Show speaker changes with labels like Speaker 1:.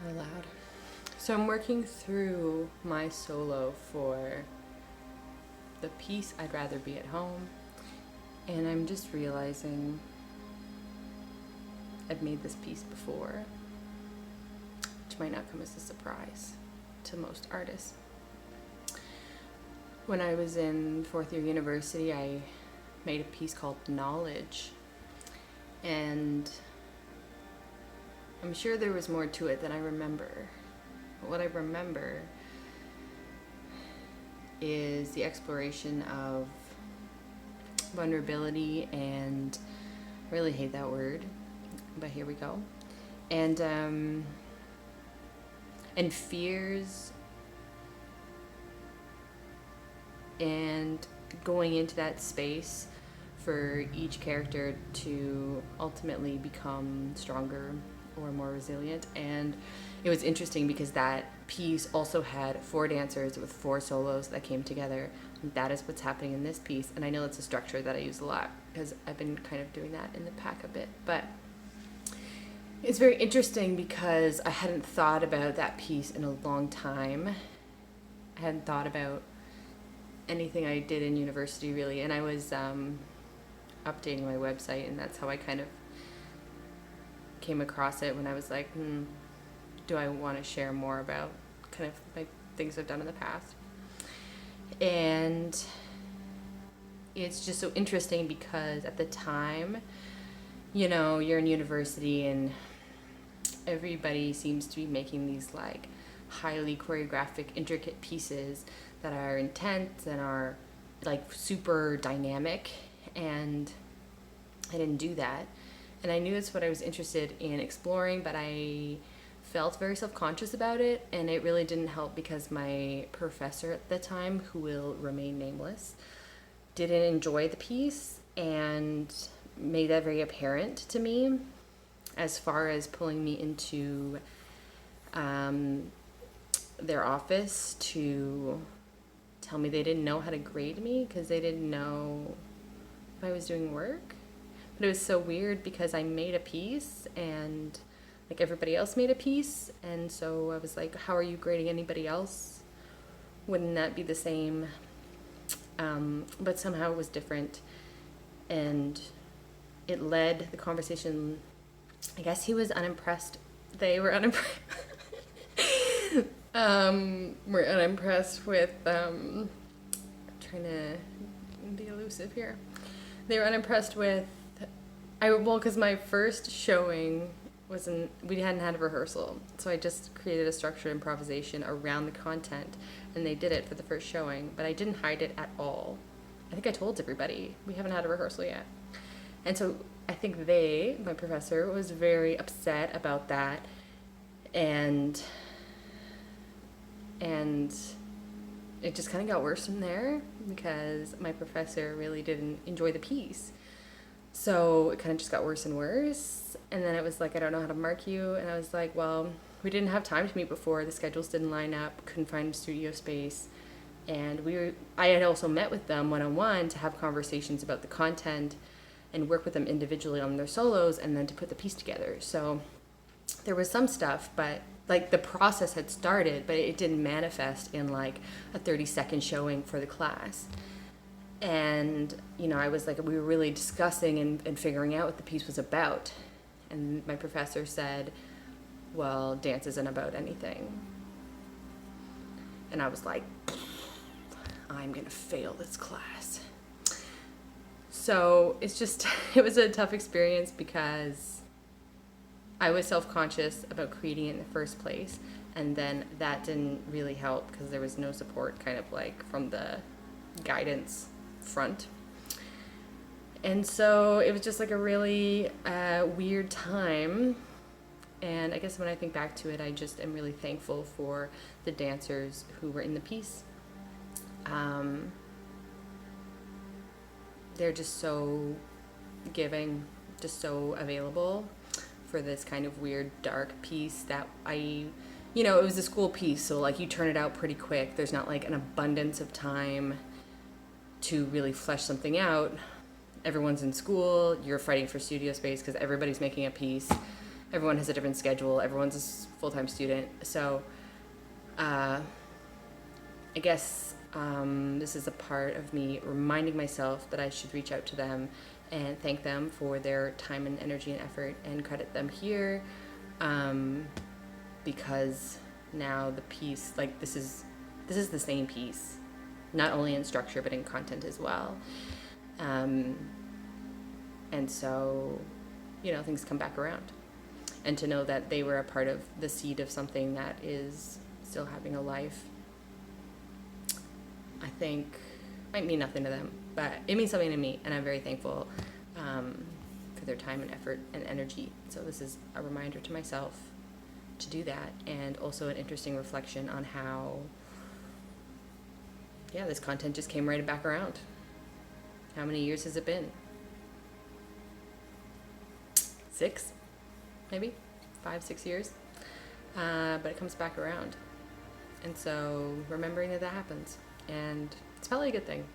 Speaker 1: out loud. So I'm working through my solo for the piece I'd Rather Be at Home, and I'm just realizing I've made this piece before, which might not come as a surprise to most artists. When I was in fourth year university, I made a piece called Knowledge, and I'm sure there was more to it than I remember. But what I remember is the exploration of vulnerability, and I really hate that word, but here we go. And fears, and going into that space for each character to ultimately become stronger or more resilient. And it was interesting because that piece also had 4 dancers with 4 solos that came together. And that is what's happening in this piece. And I know it's a structure that I use a lot because I've been kind of doing that in the pack a bit. But it's very interesting because I hadn't thought about that piece in a long time. I hadn't thought about anything I did in university really. And I was updating my website, and that's how I kind of came across it when I was like, do I want to share more about kind of like things I've done in the past? And it's just so interesting because at the time, you know, you're in university and everybody seems to be making these like highly choreographic, intricate pieces that are intense and are like super dynamic, and I didn't do that. And I knew that's what I was interested in exploring, but I felt very self-conscious about it, and it really didn't help because my professor at the time, who will remain nameless, didn't enjoy the piece and made that very apparent to me as far as pulling me into their office to tell me they didn't know how to grade me because they didn't know if I was doing work. But it was so weird because I made a piece and like everybody else made a piece, and so I was like, how are you grading anybody else? Wouldn't that be the same? But somehow it was different, and it led the conversation. I guess he was unimpressed. They were unimpressed. We're unimpressed with trying to be elusive here. They were unimpressed with because my first showing we hadn't had a rehearsal, so I just created a structured improvisation around the content, and they did it for the first showing, but I didn't hide it at all. I think I told everybody we haven't had a rehearsal yet, and so I think my professor was very upset about that, and it just kind of got worse from there because my professor really didn't enjoy the piece. So it kind of just got worse and worse. And then it was like, I don't know how to mark you. And I was like, well, we didn't have time to meet before. The schedules didn't line up, couldn't find studio space. And I had also met with them one-on-one to have conversations about the content and work with them individually on their solos and then to put the piece together. So there was some stuff, but like the process had started, but it didn't manifest in like a 30-second showing for the class. And, you know, I was like, we were really discussing and figuring out what the piece was about. And my professor said, well, dance isn't about anything. And I was like, I'm going to fail this class. So it was a tough experience because I was self-conscious about creating it in the first place. And then that didn't really help because there was no support kind of like from the guidance front. And so it was just like a really weird time. And I guess when I think back to it, I just am really thankful for the dancers who were in the piece. They're just so giving, just so available for this kind of weird, dark piece that it was a school piece. So like you turn it out pretty quick. There's not like an abundance of time to really flesh something out. Everyone's in school, you're fighting for studio space because everybody's making a piece, everyone has a different schedule. Everyone's a full-time student. So I guess this is a part of me reminding myself that I should reach out to them and thank them for their time and energy and effort and credit them here, because now the piece, like this is the same piece, not only in structure but in content as well. And so, you know, things come back around. And to know that they were a part of the seed of something that is still having a life, I think might mean nothing to them, but it means something to me, and I'm very thankful for their time and effort and energy. So this is a reminder to myself to do that, and also an interesting reflection on how, yeah, this content just came right back around. How many years has it been? 6, maybe 5, 6 years, but it comes back around. And so remembering that happens, and it's probably a good thing.